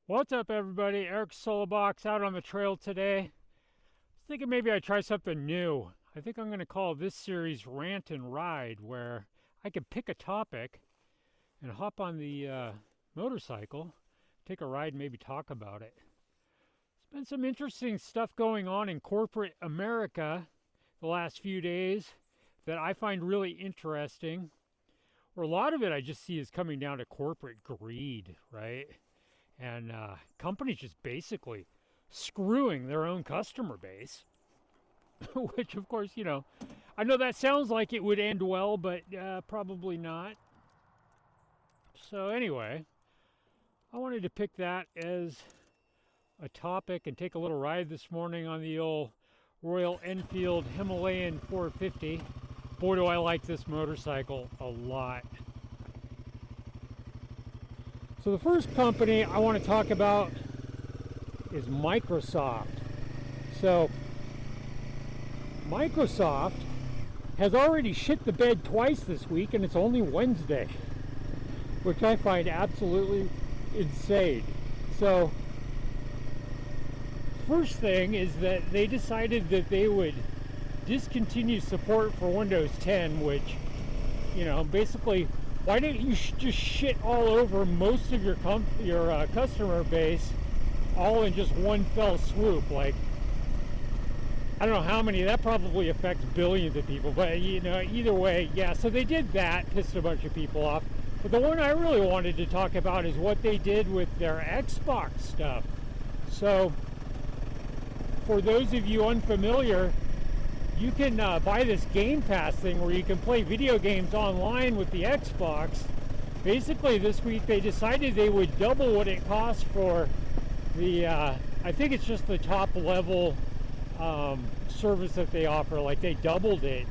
What's up, everybody? Eric Solobox out on the trail today. I was thinking maybe I'd try something new. I think I'm going to call this series Rant and Ride, where I could pick a topic and hop on the motorcycle, take a ride, and maybe talk about it. There's been some interesting stuff going on in corporate America the last few days that I find really interesting. Or a lot of it I just see is coming down to corporate greed, right? And companies just basically screwing their own customer base, which, of course, I know that sounds like it would end well, but probably not. So anyway, I wanted to pick that as a topic and take a little ride this morning on the old Royal Enfield Himalayan 450. Boy, do I like this motorcycle a lot. So the first company I want to talk about is Microsoft. So Microsoft has already shit the bed twice this week, and it's only Wednesday, which I find absolutely insane. So first thing is that they decided that they would discontinue support for Windows 10, which, basically, why didn't you just shit all over most of your customer base all in just one fell swoop? Like, I don't know how many, that probably affects billions of people, but either way, yeah, so they did that, pissed a bunch of people off. But the one I really wanted to talk about is what they did with their Xbox stuff. So for those of you unfamiliar, you can buy this Game Pass thing where you can play video games online with the Xbox. Basically, this week they decided they would double what it costs for the, I think it's just the top level service that they offer. Like, they doubled it.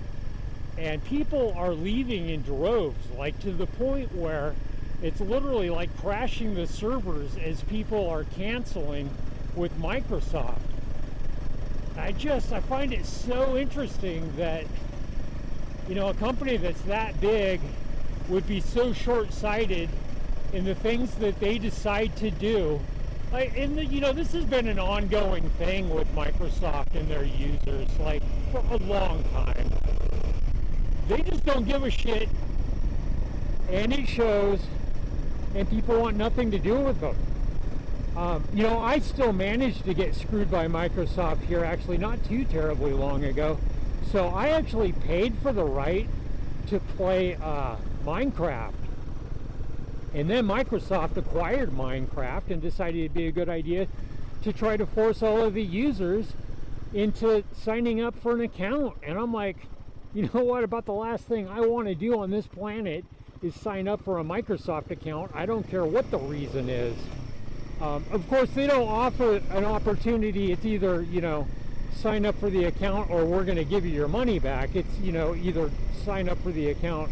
And people are leaving in droves, like to the point where it's literally like crashing the servers as people are canceling with Microsoft. I find it so interesting that, a company that's that big would be so short-sighted in the things that they decide to do. Like, this has been an ongoing thing with Microsoft and their users, like, for a long time. They just don't give a shit, and it shows, and people want nothing to do with them. I still managed to get screwed by Microsoft here, actually not too terribly long ago. So I actually paid for the right to play Minecraft. And then Microsoft acquired Minecraft and decided it'd be a good idea to try to force all of the users into signing up for an account. And I'm like, you know what, about the last thing I want to do on this planet is sign up for a Microsoft account. I don't care what the reason is. Of course, they don't offer an opportunity. It's either, sign up for the account or we're going to give you your money back. It's, either sign up for the account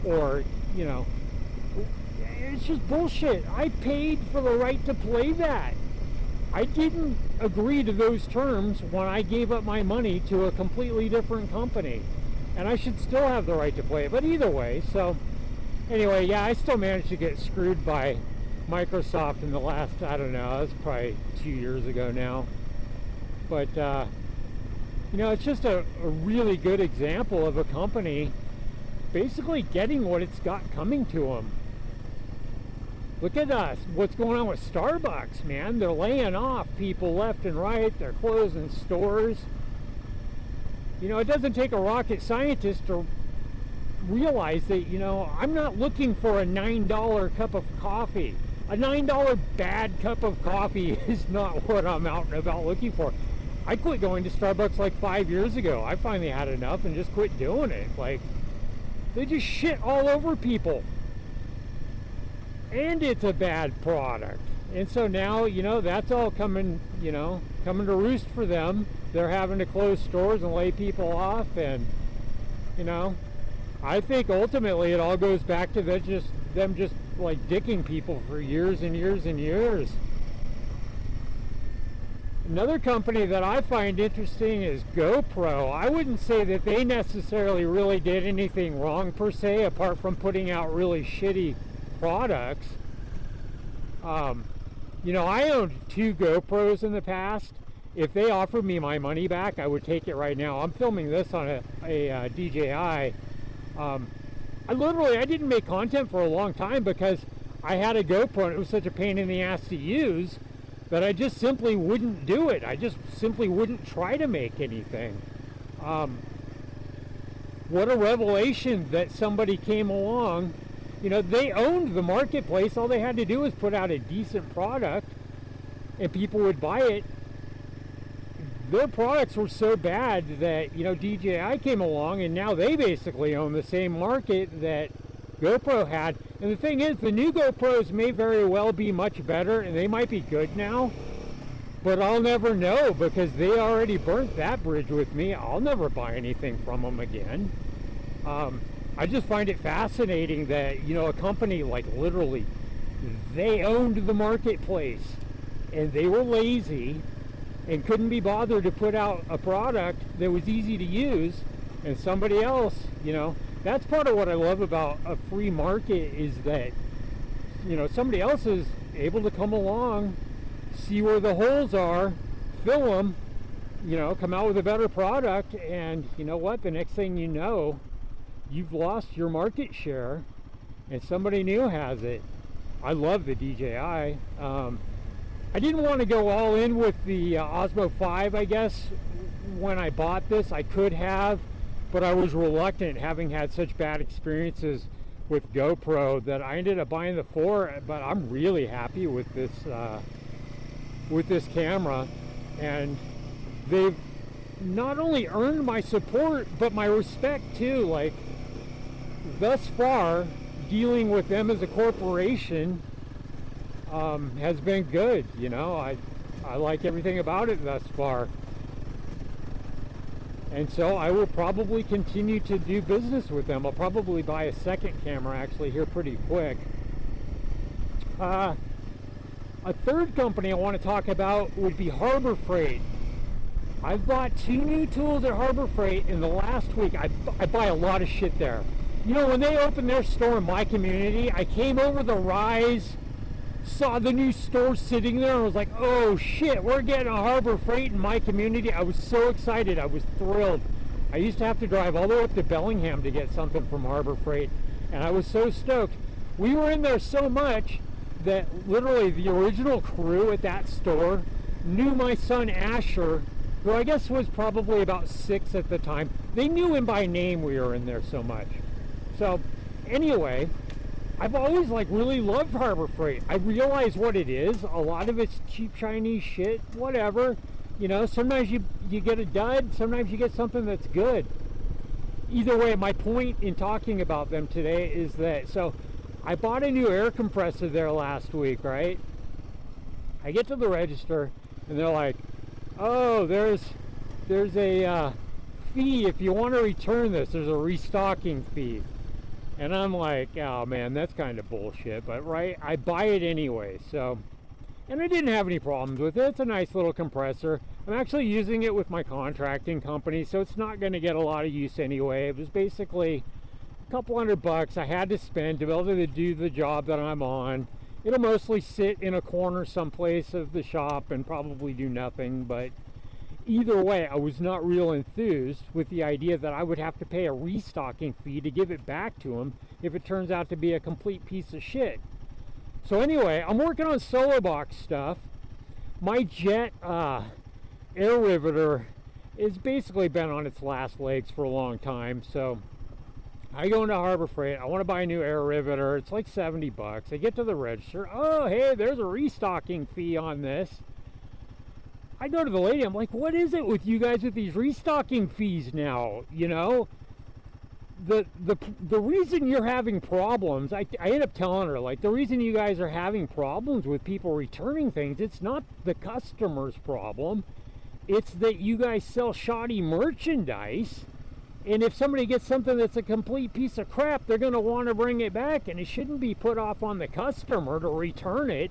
or, it's just bullshit. I paid for the right to play that. I didn't agree to those terms when I gave up my money to a completely different company. And I should still have the right to play it. But either way, so anyway, yeah, I still managed to get screwed by Microsoft in the last, I don't know, that's probably 2 years ago now. But it's just a really good example of a company basically getting what it's got coming to them. Look at us, what's going on with Starbucks, man. They're laying off people left and right. They're closing stores. It doesn't take a rocket scientist to realize that, I'm not looking for a $9 cup of coffee. A $9 bad cup of coffee is not what I'm out and about looking for. I quit going to Starbucks like 5 years ago. I finally had enough and just quit doing it. Like, they just shit all over people. And it's a bad product. And so now, that's all coming to roost for them. They're having to close stores and lay people off. And, I think ultimately it all goes back to them just like dicking people for years and years and years. Another company that I find interesting is GoPro. I wouldn't say that they necessarily really did anything wrong per se, apart from putting out really shitty products. You know, I owned 2 GoPros in the past. If they offered me my money back, I would take it right now. I'm filming this on a DJI. I didn't make content for a long time because I had a GoPro and it was such a pain in the ass to use that I just simply wouldn't do it. I just simply wouldn't try to make anything. What a revelation that somebody came along. You know, they owned the marketplace. All they had to do was put out a decent product and people would buy it. Their products were so bad that, you know, DJI came along and now they basically own the same market that GoPro had. And the thing is, the new GoPros may very well be much better and they might be good now, but I'll never know because they already burnt that bridge with me. I'll never buy anything from them again. I just find it fascinating that, you know, a company like literally, they owned the marketplace and they were lazy and couldn't be bothered to put out a product that was easy to use, and somebody else, you know, that's part of what I love about a free market is that, you know, somebody else is able to come along, see where the holes are, fill them, you know, come out with a better product, and you know what, the next thing you know, you've lost your market share and somebody new has it. I love the DJI. I didn't want to go all in with the Osmo 5, I guess. When I bought this, I could have, but I was reluctant, having had such bad experiences with GoPro, that I ended up buying the 4. But I'm really happy with this camera, and they've not only earned my support but my respect too. Like, thus far, dealing with them as a corporation has been good. You know, I like everything about it thus far, and so I will probably continue to do business with them. I'll probably buy a second camera actually here pretty quick. A third company I want to talk about would be Harbor Freight. I've bought 2 new tools at Harbor Freight in the last week. I buy a lot of shit there. You know, when they opened their store in my community, I came over the Rise, saw the new store sitting there, and was like, oh shit, we're getting a Harbor Freight in my community. I was so excited. I was thrilled. I used to have to drive all the way up to Bellingham to get something from Harbor Freight, and I was so stoked. We were in there so much that literally the original crew at that store knew my son Asher, who I guess was probably about 6 at the time. They knew him by name. We were in there so much. So anyway, I've always like really loved Harbor Freight. I realize what it is. A lot of it's cheap Chinese shit, whatever. You know, sometimes you get a dud, sometimes you get something that's good. Either way, my point in talking about them today is that, so I bought a new air compressor there last week, right? I get to the register and they're like, oh, there's a fee if you want to return this. There's a restocking fee. And I'm like, oh man, that's kind of bullshit, but right, I buy it anyway. So, and I didn't have any problems with it. It's a nice little compressor. I'm actually using it with my contracting company, so it's not going to get a lot of use anyway. It was basically a couple $100 I had to spend to be able to do the job that I'm on. It'll mostly sit in a corner someplace of the shop and probably do nothing, but either way, I was not real enthused with the idea that I would have to pay a restocking fee to give it back to him if it turns out to be a complete piece of shit. So anyway, I'm working on solo box stuff. My jet air riveter has basically been on its last legs for a long time, so I go into Harbor Freight. I want to buy a new air riveter. It's like $70. I get to the register. Oh, hey, there's a restocking fee on this. I go to the lady. I'm like, what is it with you guys with these restocking fees now? You know, the reason you're having problems, I end up telling her, like, the reason you guys are having problems with people returning things, it's not the customer's problem. It's that you guys sell shoddy merchandise. And if somebody gets something that's a complete piece of crap, they're going to want to bring it back, and it shouldn't be put off on the customer to return it.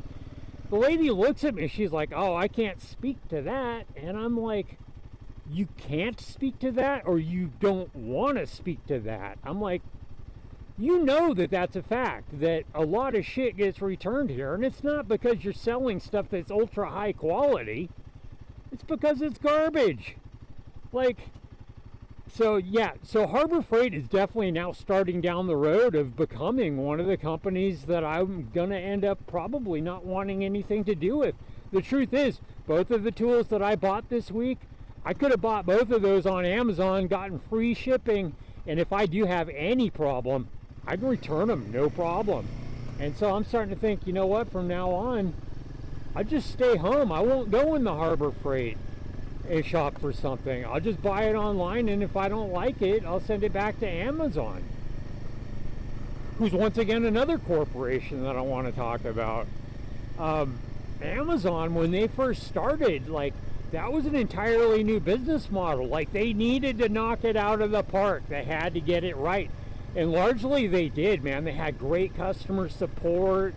The lady looks at me, she's like, oh, I can't speak to that. And I'm like, you can't speak to that, or you don't want to speak to that? I'm like, you know that that's a fact, that a lot of shit gets returned here, and it's not because you're selling stuff that's ultra high quality. It's because it's garbage. Like, so yeah, so Harbor Freight is definitely now starting down the road of becoming one of the companies that I'm gonna end up probably not wanting anything to do with. The truth is, both of the tools that I bought this week, I could have bought both of those on Amazon, gotten free shipping, and if I do have any problem, I can return them, no problem. And so I'm starting to think, you know what, from now on, I just stay home. I won't go in the Harbor Freight and shop for something. I'll just buy it online, and if I don't like it, I'll send it back to Amazon, who's once again another corporation that I want to talk about. Amazon, when they first started, like, that was an entirely new business model. Like, they needed to knock it out of the park. They had to get it right. And largely they did, man. They had great customer support,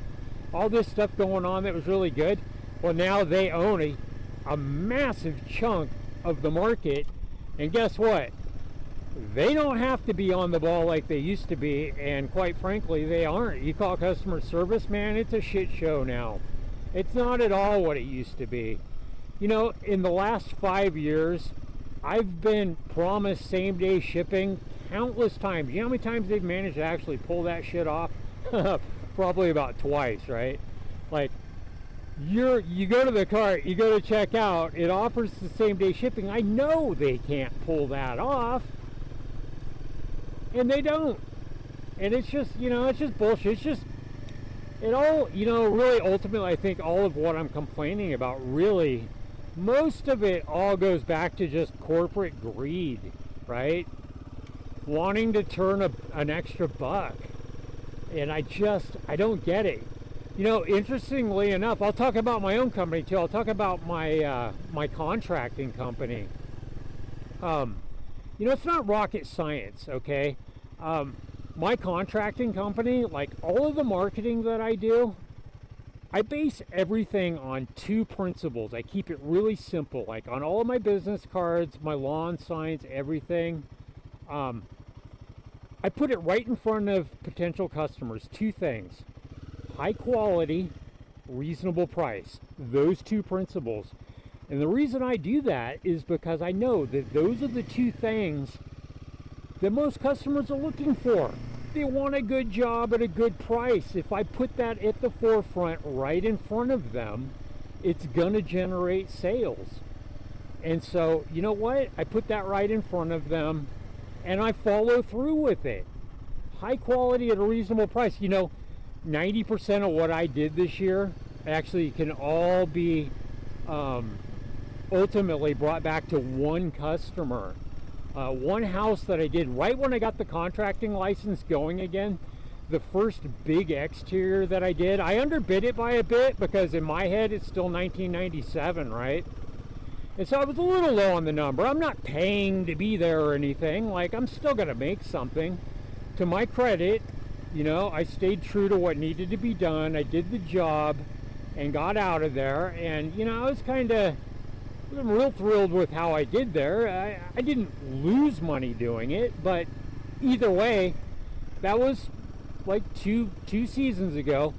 all this stuff going on that was really good. Well, now they own a massive chunk of the market. And guess what? They don't have to be on the ball like they used to be. And quite frankly, they aren't. You call customer service, man, it's a shit show now. It's not at all what it used to be. You know, in the last 5 years, I've been promised same-day shipping countless times. You know how many times they've managed to actually pull that shit off? Probably about twice, right? Like, you go to the cart, you go to check out, it offers the same-day shipping. I know they can't pull that off, and they don't. And it's just, you know, it's just bullshit. It's just, it all, you know, really ultimately, I think all of what I'm complaining about, really, most of it all goes back to just corporate greed, right? Wanting to turn an extra buck. And I don't get it. You know, interestingly enough, I'll talk about my own company too. I'll talk about my my contracting company. You know, it's not rocket science, okay? My contracting company, like all of the marketing that I do, I base everything on two principles. I keep it really simple. Like on all of my business cards, my lawn signs, everything, I put it right in front of potential customers. Two things: high quality, reasonable price. Those two principles. And the reason I do that is because I know that those are the two things that most customers are looking for. They want a good job at a good price. If I put that at the forefront right in front of them, it's gonna generate sales. And so, you know what? I put that right in front of them and I follow through with it. High quality at a reasonable price. You know, 90% of what I did this year actually can all be ultimately brought back to one customer. One house that I did right when I got the contracting license going again, the first big exterior that I did, I underbid it by a bit because in my head it's still 1997, right? And so I was a little low on the number. I'm not paying to be there or anything. Like, I'm still gonna make something. To my credit, you know, I stayed true to what needed to be done. I did the job and got out of there. And, you know, I'm real thrilled with how I did there. I didn't lose money doing it, but either way, that was like two seasons ago.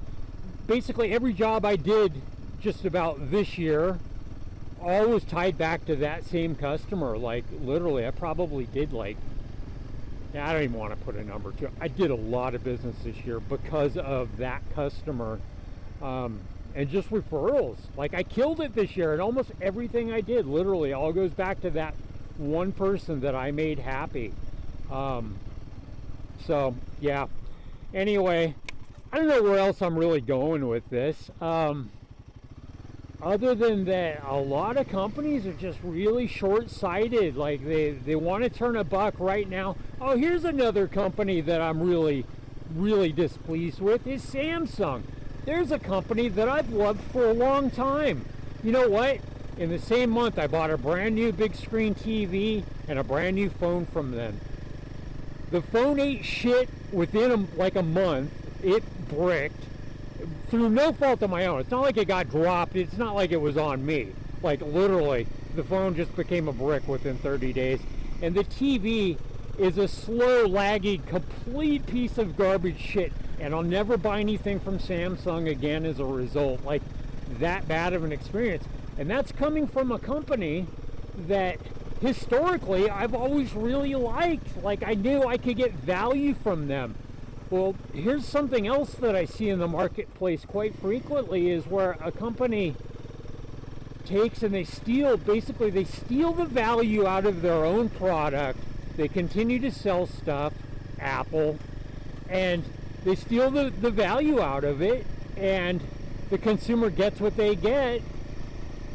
Basically every job I did just about this year all was tied back to that same customer. Like literally, I probably did like, I don't even want to put a number to it. I did a lot of business this year because of that customer. And just referrals. Like, I killed it this year, and almost everything I did literally all goes back to that one person that I made happy. So yeah, anyway, I don't know where else I'm really going with this, other than that a lot of companies are just really short-sighted. Like they want to turn a buck right now. Oh, here's another company that I'm really displeased with is Samsung. There's a company that I've loved for a long time. You know what? In the same month, I bought a brand new big screen TV and a brand new phone from them. The phone ate shit within like a month. It bricked through no fault of my own. It's not like it got dropped. It's not like it was on me. Like literally, the phone just became a brick within 30 days. And the TV is a slow, laggy, complete piece of garbage shit, and I'll never buy anything from Samsung again as a result. Like, that bad of an experience. And that's coming from a company that historically I've always really liked. Like, I knew I could get value from them. Well, here's something else that I see in the marketplace quite frequently, is where a company takes and they steal the value out of their own product. They continue to sell stuff, Apple, and they steal the value out of it, and the consumer gets what they get.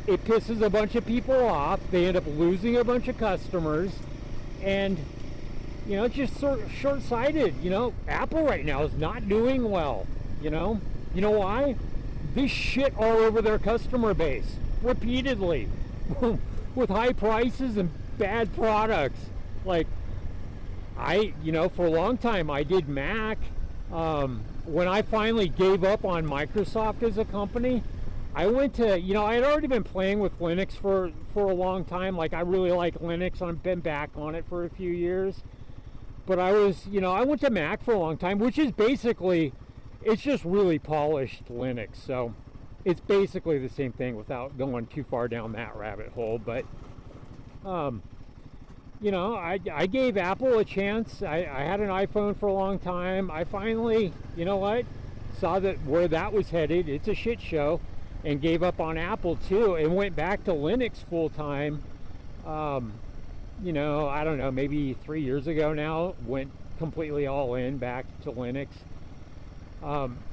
It pisses a bunch of people off. They end up losing a bunch of customers, and it's just sort of short-sighted. Apple right now is not doing well. You know why? They shit all over their customer base repeatedly with high prices and bad products. Like, for a long time I did Mac. When I finally gave up on Microsoft as a company, I went to, I had already been playing with Linux for a long time. Like, I really like Linux. I've been back on it for a few years. But I went to Mac for a long time, which is basically, it's just really polished Linux. So it's basically the same thing without going too far down that rabbit hole. But, I gave Apple a chance. I had an iPhone for a long time. I finally, saw that where that was headed. It's a shit show. And gave up on Apple too, and went back to Linux full time. I don't know, maybe 3 years ago now. Went completely all in back to Linux.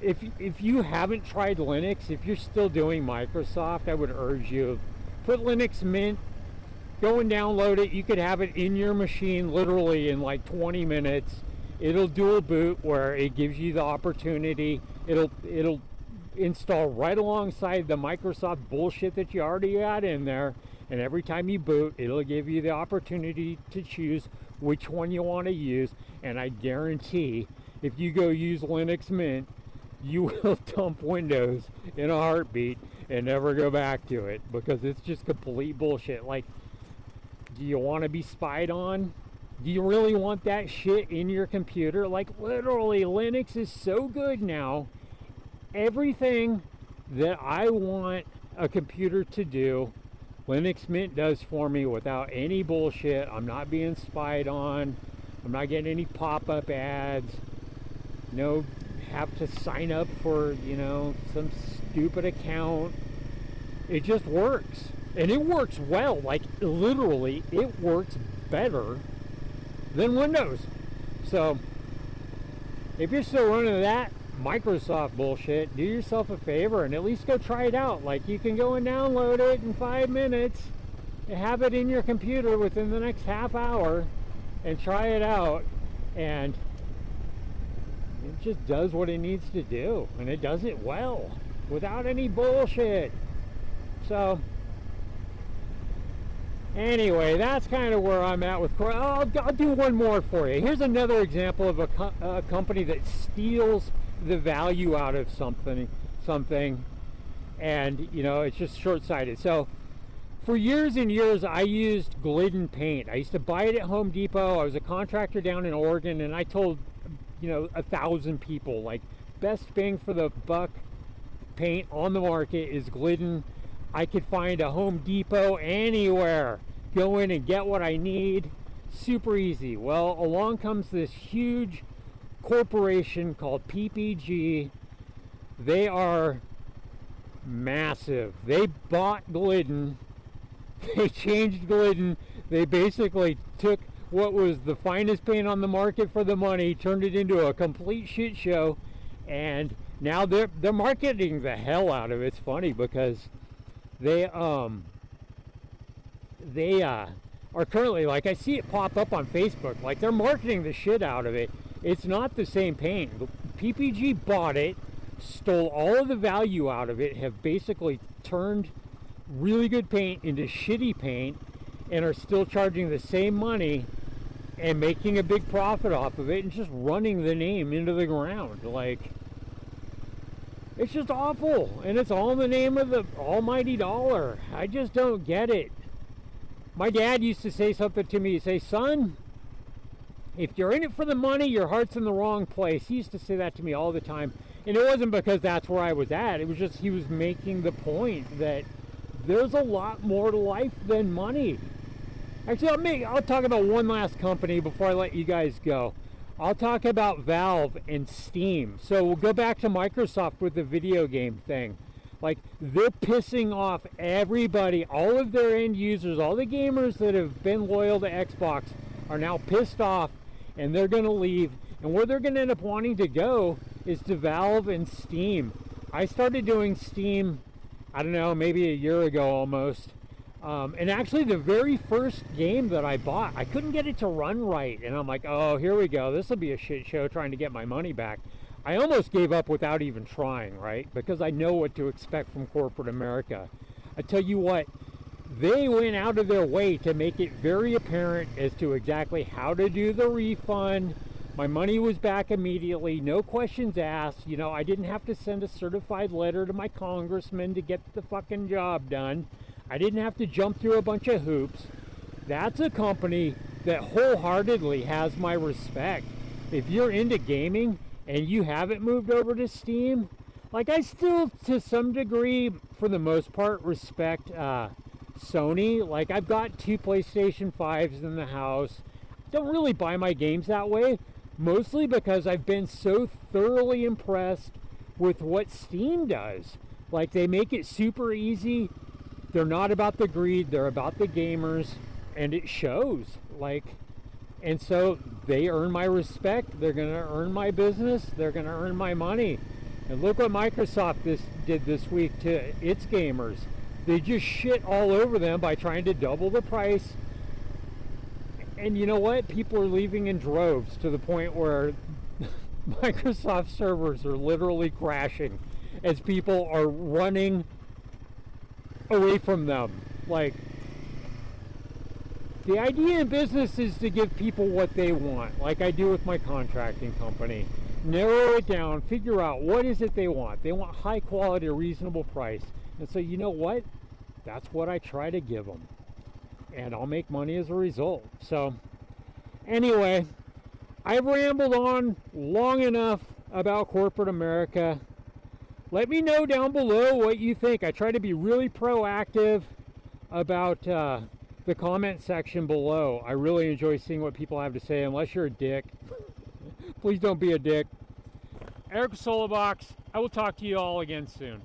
If you haven't tried Linux, if you're still doing Microsoft, I would urge you, put Linux Mint, go and download it. You could have it in your machine literally in like 20 minutes. It'll dual boot, where it gives you the opportunity. It'll install right alongside the Microsoft bullshit that you already got in there, and every time you boot, it'll give you the opportunity to choose which one you want to use. And I guarantee, if you go use Linux Mint, you will dump Windows in a heartbeat and never go back to it, because it's just complete bullshit. Like, do you want to be spied on? Do you really want that shit in your computer? Like, literally, Linux is so good now. Everything that I want a computer to do, Linux Mint does for me without any bullshit. I'm not being spied on. I'm not getting any pop-up ads. Have to sign up for, some stupid account. It just works. And it works well. Like, literally, it works better than Windows. So, if you're still running that Microsoft bullshit, do yourself a favor and at least go try it out. Like, you can go and download it in 5 minutes and have it in your computer within the next half hour and try it out, and it just does what it needs to do, and it does it well without any bullshit. So anyway, that's kind of where I'm at with I'll do one more for you. Here's another example of a company that steals the value out of something, and it's just short-sighted. So for years and years, I used Glidden paint. I used to buy it at Home Depot. I was a contractor down in Oregon, and I told 1,000 people, like, best bang for the buck paint on the market is Glidden. I could find a Home Depot anywhere, go in and get what I need, super easy. Well, along comes this huge corporation called PPG. They are massive. They bought Glidden. They changed Glidden. They basically took what was the finest paint on the market for the money, turned it into a complete shit show, and now they're marketing the hell out of it. It's funny because they are currently, like, I see it pop up on Facebook, like, they're marketing the shit out of it. It's not the same paint. PPG bought it, stole all of the value out of it, have basically turned really good paint into shitty paint, and are still charging the same money and making a big profit off of it, and just running the name into the ground. Like, it's just awful, and it's all in the name of the almighty dollar. I just don't get it. My dad used to say something to me. He'd say, son, If you're in it for the money, your heart's in the wrong place. He used to say that to me all the time. And it wasn't because that's where I was at. It was just he was making the point that there's a lot more to life than money. Actually, I'll talk about one last company before I let you guys go. I'll talk about Valve and Steam. So we'll go back to Microsoft with the video game thing. Like, they're pissing off everybody, all of their end users, all the gamers that have been loyal to Xbox are now pissed off, and they're going to leave. And where they're going to end up wanting to go is to Valve and Steam. I started doing Steam, I don't know, maybe a year ago almost. And actually the very first game that I bought, I couldn't get it to run right. And I'm like, oh, here we go. This will be a shit show trying to get my money back. I almost gave up without even trying, right? Because I know what to expect from corporate America. I tell you what, they went out of their way to make it very apparent as to exactly how to do the refund. My money was back immediately, no questions asked. You know, I didn't have to send a certified letter to my congressman to get the fucking job done. I didn't have to jump through a bunch of hoops. That's a company that wholeheartedly has my respect. If you're into gaming and you haven't moved over to Steam, like, I still, to some degree, for the most part, respect Sony. Like, I've got 2 PlayStation 5s in the house. Don't really buy my games that way, mostly because I've been so thoroughly impressed with what Steam does. Like, they make it super easy. They're not about the greed, they're about the gamers, and it shows. Like, and so they earn my respect, they're going to earn my business, they're going to earn my money. And look what Microsoft did this week to its gamers. They just shit all over them by trying to double the price. And you know what? People are leaving in droves to the point where Microsoft servers are literally crashing as people are running away from them. Like, the idea in business is to give people what they want, like I do with my contracting company. Narrow it down, figure out what is it they want. They want high quality, reasonable price. And so, you know what? That's what I try to give them. And I'll make money as a result. So, anyway, I've rambled on long enough about corporate America. Let me know down below what you think. I try to be really proactive about the comment section below. I really enjoy seeing what people have to say, unless you're a dick. Please don't be a dick. Eric Solobox, I will talk to you all again soon.